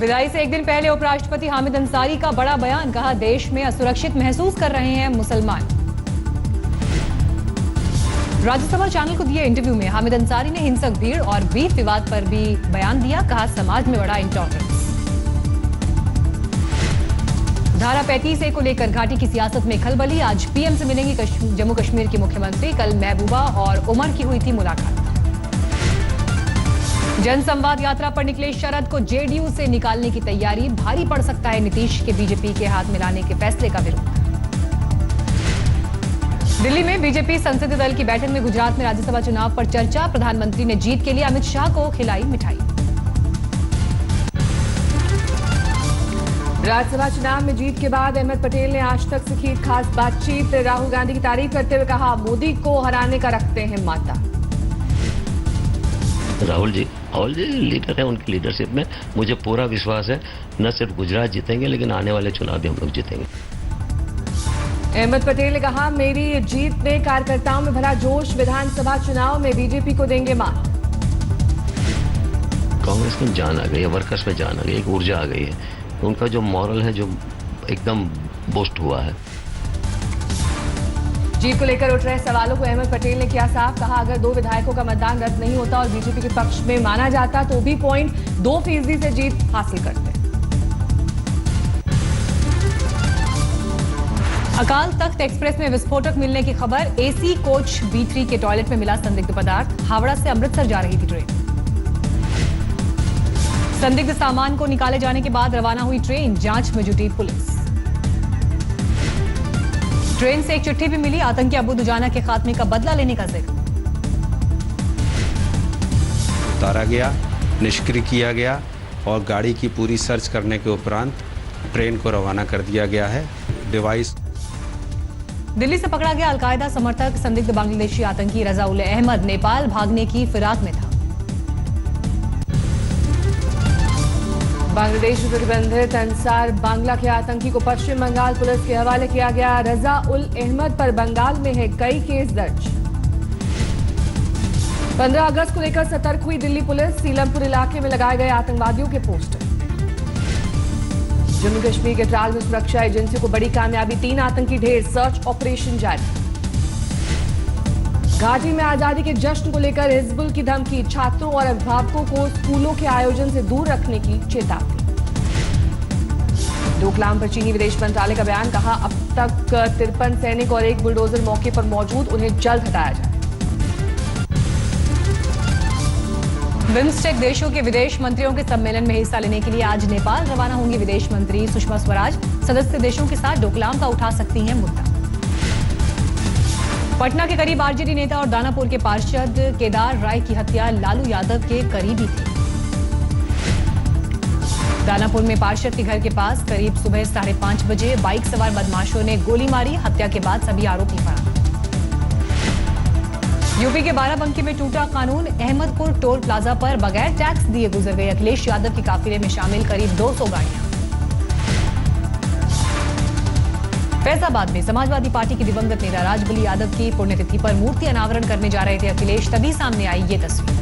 विदाई से एक दिन पहले उपराष्ट्रपति हामिद अंसारी का बड़ा बयान, कहा देश में असुरक्षित महसूस कर रहे हैं मुसलमान। राज्यसभा चैनल को दिए इंटरव्यू में हामिद अंसारी ने हिंसक भीड़ और बीफ विवाद पर भी बयान दिया, कहा समाज में बड़ा इंटॉलरेंस। धारा 35A को लेकर घाटी की सियासत में खलबली, आज पीएम से मिलेंगी जम्मू कश्मीर की मुख्यमंत्री, कल महबूबा और उमर की हुई थी मुलाकात। जनसंवाद यात्रा पर निकले शरद को जेडीयू से निकालने की तैयारी, भारी पड़ सकता है नीतीश के बीजेपी के हाथ मिलाने के फैसले का विरोध। दिल्ली में बीजेपी संसदीय दल की बैठक में गुजरात में राज्यसभा चुनाव पर चर्चा, प्रधानमंत्री ने जीत के लिए अमित शाह को खिलाई मिठाई। राज्यसभा चुनाव में जीत के बाद अहमद पटेल ने आज तक से की खास बातचीत, राहुल गांधी की तारीफ करते हुए कहा मोदी को हराने का रखते हैं माता। राहुल जी लीडर है, उनकी लीडरशिप में मुझे पूरा विश्वास है, न सिर्फ गुजरात जीतेंगे लेकिन आने वाले चुनाव भी हम लोग जीतेंगे। अहमद पटेल ने कहा मेरी जीत ने कार्यकर्ताओं में भरा जोश, विधानसभा चुनाव में बीजेपी को देंगे मात। कांग्रेस में जान आ गई है, वर्कर्स में जान आ गई, एक ऊर्जा आ गई है, उनका जो मॉरल है जो एकदम बूस्ट हुआ है। जीत को लेकर उठ रहे सवालों को अहमद पटेल ने किया साफ, कहा अगर 2 विधायकों का मतदान रद्द नहीं होता और बीजेपी के पक्ष में माना जाता तो भी 0.2% से जीत हासिल करते। अकाल तख्त एक्सप्रेस में विस्फोटक मिलने की खबर, एसी कोच B3 के टॉयलेट में मिला संदिग्ध पदार्थ, हावड़ा से अमृतसर जा रही थी ट्रेन। संदिग्ध सामान को निकाले जाने के बाद रवाना हुई ट्रेन, जांच में जुटी पुलिस। ट्रेन से एक चिट्ठी भी मिली, आतंकी अबू दुजाना के खात्मे का बदला लेने का जिक्र। उतारा गया, निष्क्रिय किया गया और गाड़ी की पूरी सर्च करने के उपरांत ट्रेन को रवाना कर दिया गया है। डिवाइस दिल्ली से पकड़ा गया अलकायदा समर्थक संदिग्ध बांग्लादेशी आतंकी रजा उल अहमद नेपाल भागने की फिराक में था। बांग्लादेश में प्रतिबंधित अंसार बांग्ला के आतंकी को पश्चिम बंगाल पुलिस के हवाले किया गया। रजा उल अहमद पर बंगाल में है कई केस दर्ज। 15 अगस्त को लेकर सतर्क हुई दिल्ली पुलिस, सीलमपुर इलाके में लगाए गए आतंकवादियों के पोस्टर। जम्मू कश्मीर के ट्राल में सुरक्षा एजेंसियों को बड़ी कामयाबी, 3 आतंकी ढेर, सर्च ऑपरेशन जारी। घाटी में आजादी के जश्न को लेकर हिजबुल की धमकी, छात्रों और अभिभावकों को स्कूलों के आयोजन से दूर रखने की चेतावनी। डोकलाम पर चीनी विदेश मंत्रालय का बयान, कहा अब तक 53 सैनिक और 1 बुलडोजर मौके पर मौजूद, उन्हें जल्द हटाया जाए। बिम्स्टेक देशों के विदेश मंत्रियों के सम्मेलन में हिस्सा लेने के लिए आज नेपाल रवाना होंगी विदेश मंत्री सुषमा स्वराज, सदस्य देशों के साथ डोकलाम का उठा सकती हैं मुद्दा। पटना के करीब आरजेडी नेता और दानापुर के पार्षद केदार राय की हत्या लालू यादव के करीबी थे। दानापुर में पार्षद के घर के पास करीब सुबह 5:30 बजे बाइक सवार बदमाशों ने गोली मारी, हत्या के बाद सभी आरोपी फरार। यूपी के बाराबंकी में टूटा कानून, अहमदपुर टोल प्लाजा पर बगैर टैक्स दिए गुजर गए अखिलेश यादव के काफिले में शामिल करीब 200 गाड़ियां। फैजाबाद में समाजवादी पार्टी के दिवंगत नेता राजबली यादव की पुण्यतिथि पर मूर्ति अनावरण करने जा रहे थे अखिलेश, तभी सामने आई ये तस्वीर।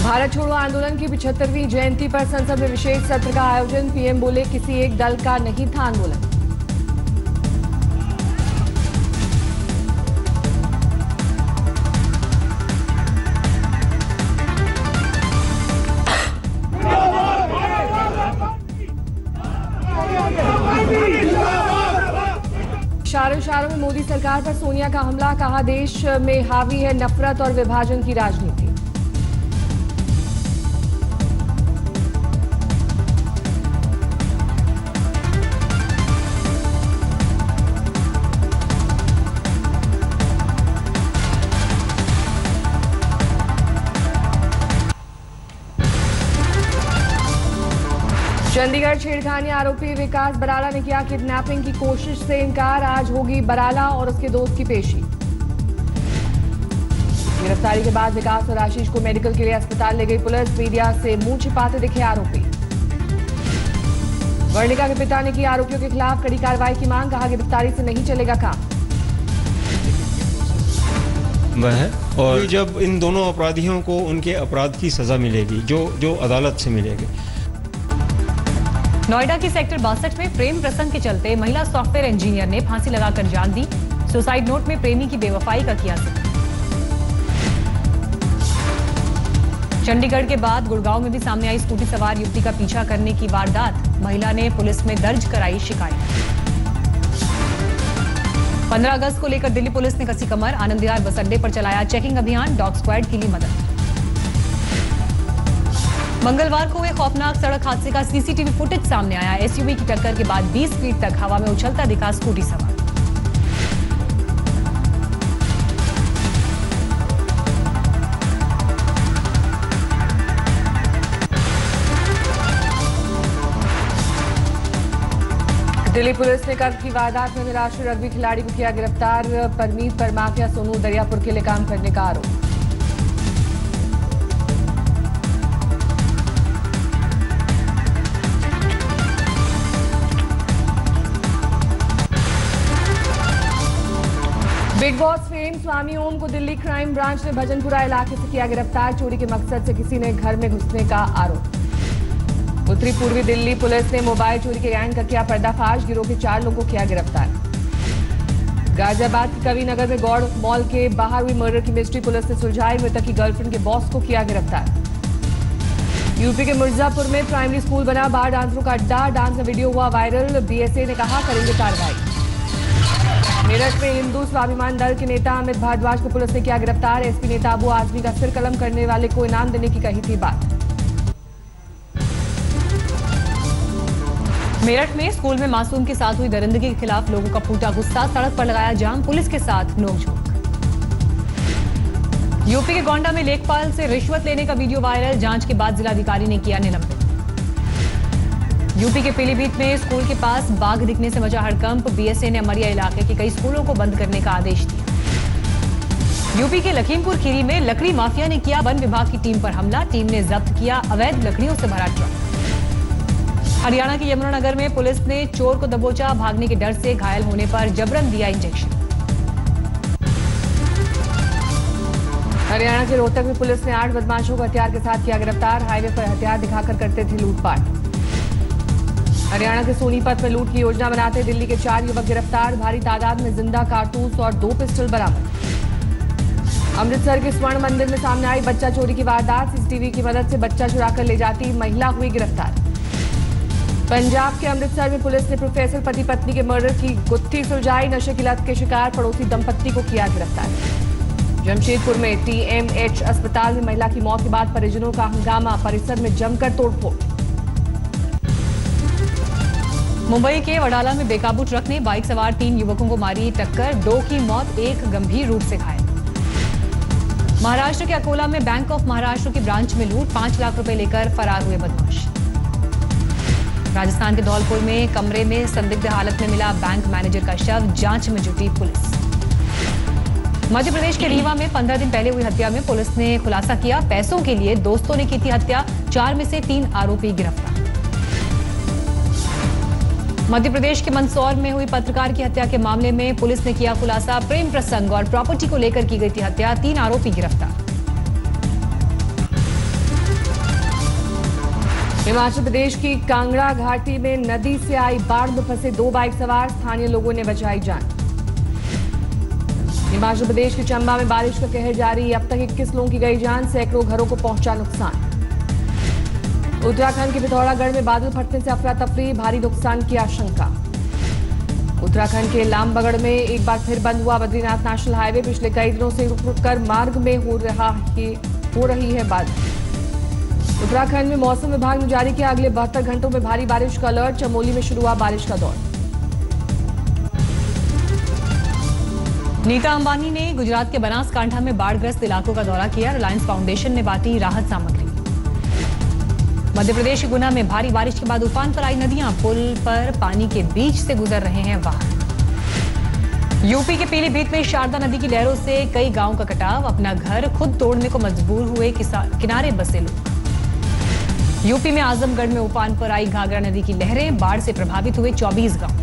भारत छोड़ो आंदोलन की 75वीं जयंती पर संसद में विशेष सत्र का आयोजन, पीएम बोले किसी एक दल का नहीं था आंदोलन। इशारों में मोदी सरकार पर सोनिया का हमला, कहा देश में हावी है नफरत और विभाजन की राजनीति। चंडीगढ़ छेड़खानी आरोपी विकास बराला ने किया किडनैपिंग की कोशिश से इनकार, आज होगी बराला और उसके दोस्त की पेशी। गिरफ्तारी के बाद विकास और आशीष को मेडिकल के लिए अस्पताल ले गई पुलिस, मीडिया से मुंह छिपाते दिखे आरोपी। वर्णिका के पिता ने की आरोपियों के खिलाफ कड़ी कार्रवाई की मांग, कहा गिरफ्तारी से नहीं चलेगा काम। वह है। और जब इन दोनों अपराधियों को उनके अपराध की सज़ा मिलेगी जो अदालत से मिलेगी। नोएडा की सेक्टर 62 में प्रेम प्रसंग के चलते महिला सॉफ्टवेयर इंजीनियर ने फांसी लगाकर जान दी। सुसाइड नोट में प्रेमी की बेवफाई का किया जिक्र। चंडीगढ़ के बाद गुड़गांव में भी सामने आई स्कूटी सवार युवती का पीछा करने की वारदात। महिला ने पुलिस में दर्ज कराई शिकायत। 15 अगस्त को लेकर दिल्ली पुलिस ने कसी कमर। आनंद विहार बस अड्डे पर चलाया चेकिंग अभियान। डॉग स्क्वाड के लिए मदद। मंगलवार को हुए खौफनाक सड़क हादसे का सीसीटीवी फुटेज सामने आया। एसयूवी की टक्कर के बाद 20 फीट तक हवा में उछलता दिखा स्कूटी सवार। दिल्ली पुलिस ने कल की वारदात में राष्ट्रीय रग्बी खिलाड़ी को किया गिरफ्तार। परमीत पर माफिया सोनू दरियापुर के लिए काम करने का आरोप। बिग बॉस फेम स्वामी ओम को दिल्ली क्राइम ब्रांच ने भजनपुरा इलाके से किया गिरफ्तार। चोरी के मकसद से किसी ने घर में घुसने का आरोप। उत्तरी पूर्वी दिल्ली पुलिस ने मोबाइल चोरी के गैंग का किया पर्दाफाश। गिरोह के 4 लोगों को किया गिरफ्तार। गाजियाबाद के कविनगर में गौड़ मॉल के बाहर हुई मर्डर की मिस्ट्री पुलिस ने सुलझाई। मृतक की गर्लफ्रेंड के बॉस को किया गिरफ्तार। यूपी के मिर्जापुर में प्राइमरी स्कूल बना बार डांसरों का अड्डा। डांस में वीडियो हुआ वायरल। बीएसए ने कहा करेंगे कार्रवाई। मेरठ में हिंदू स्वाभिमान दल के नेता अमित भारद्वाज को पुलिस ने किया गिरफ्तार। एसपी नेता अबू आजमी का सिर कलम करने वाले को इनाम देने की कही थी बात। मेरठ में स्कूल में मासूम के साथ हुई दरिंदगी के खिलाफ लोगों का फूटा गुस्सा। सड़क पर लगाया जाम। पुलिस के साथ नोकझोंक। यूपी के गोंडा में लेखपाल से रिश्वत लेने का वीडियो वायरल। जांच के बाद जिलाधिकारी ने किया निलंबित। यूपी के पीलीभीत में स्कूल के पास बाघ दिखने से मचा हड़कंप। बीएसए ने अमरिया इलाके के कई स्कूलों को बंद करने का आदेश दिया। यूपी के लखीमपुर खीरी में लकड़ी माफिया ने किया वन विभाग की टीम पर हमला। टीम ने जब्त किया अवैध लकड़ियों से भरा ट्रक। हरियाणा के यमुनानगर में पुलिस ने चोर को दबोचा। भागने के डर से घायल होने पर जबरन दिया इंजेक्शन। हरियाणा के रोहतक में पुलिस ने 8 बदमाशों को हथियार के साथ किया गिरफ्तार। हाईवे पर हथियार दिखाकर करते थे लूटपाट। हरियाणा के सोनीपत में लूट की योजना बनाते दिल्ली के 4 युवक गिरफ्तार। भारी तादाद में जिंदा कारतूस और 2 पिस्टल बरामद। अमृतसर के स्वर्ण मंदिर में सामने आई बच्चा चोरी की वारदात। सीसीटीवी की मदद से बच्चा चुराकर ले जाती महिला हुई गिरफ्तार। पंजाब के अमृतसर में पुलिस ने प्रोफेसर पति पत्नी के मर्डर की गुत्थी सुलझाई। नशे की लत के शिकार पड़ोसी दंपत्ति को किया गिरफ्तार। जमशेदपुर में टीएमएच अस्पताल में महिला की मौत के बाद परिजनों का हंगामा। परिसर में जमकर तोड़फोड़। मुंबई के वडाला में बेकाबू ट्रक ने बाइक सवार 3 युवकों को मारी टक्कर। 2 की मौत, 1 गंभीर रूप से घायल। महाराष्ट्र के अकोला में बैंक ऑफ महाराष्ट्र की ब्रांच में लूट। 5 लाख रुपए लेकर फरार हुए बदमाश। राजस्थान के धौलपुर में कमरे में संदिग्ध हालत में मिला बैंक मैनेजर का शव। जांच में जुटी पुलिस। मध्य प्रदेश के रीवा में 15 दिन पहले हुई हत्या में पुलिस ने खुलासा किया। पैसों के लिए दोस्तों ने की थी हत्या। 4 में से 3 आरोपी गिरफ्तार। मध्य प्रदेश के मंदसौर में हुई पत्रकार की हत्या के मामले में पुलिस ने किया खुलासा। प्रेम प्रसंग और प्रॉपर्टी को लेकर की गई थी हत्या। 3 आरोपी गिरफ्तार। हिमाचल प्रदेश की कांगड़ा घाटी में नदी से आई बाढ़ में फंसे 2 बाइक सवार। स्थानीय लोगों ने बचाई जान। हिमाचल प्रदेश के चंबा में बारिश का कहर जारी। अब तक 21 लोगों की गई जान। सैकड़ों घरों को पहुंचा नुकसान। उत्तराखंड के पिथौरागढ़ में बादल फटने से अफरा तफरी। भारी नुकसान की आशंका। उत्तराखंड के लामबगड़ में एक बार फिर बंद हुआ बद्रीनाथ नेशनल हाईवे। पिछले कई दिनों से रुक रुक कर मार्ग में हो रही है बारिश। उत्तराखंड में मौसम विभाग ने जारी किया अगले 72 घंटों में भारी बारिश का अलर्ट। चमोली में शुरू हुआ बारिश का दौर। नीता अंबानी ने गुजरात के बनासकांठा में बाढ़ग्रस्त इलाकों का दौरा किया। रिलायंस फाउंडेशन ने बांटी राहत सामग्री। मध्य प्रदेश के गुना में भारी बारिश के बाद उफान पर आई नदियां। पुल पर पानी के बीच से गुजर रहे हैं वाहन। यूपी के पीलीभीत में शारदा नदी की लहरों से कई गांवों का कटाव। अपना घर खुद तोड़ने को मजबूर हुए किनारे बसे लोग। यूपी में आजमगढ़ में उफान पर आई घाघरा नदी की लहरें। बाढ़ से प्रभावित हुए 24 गांव।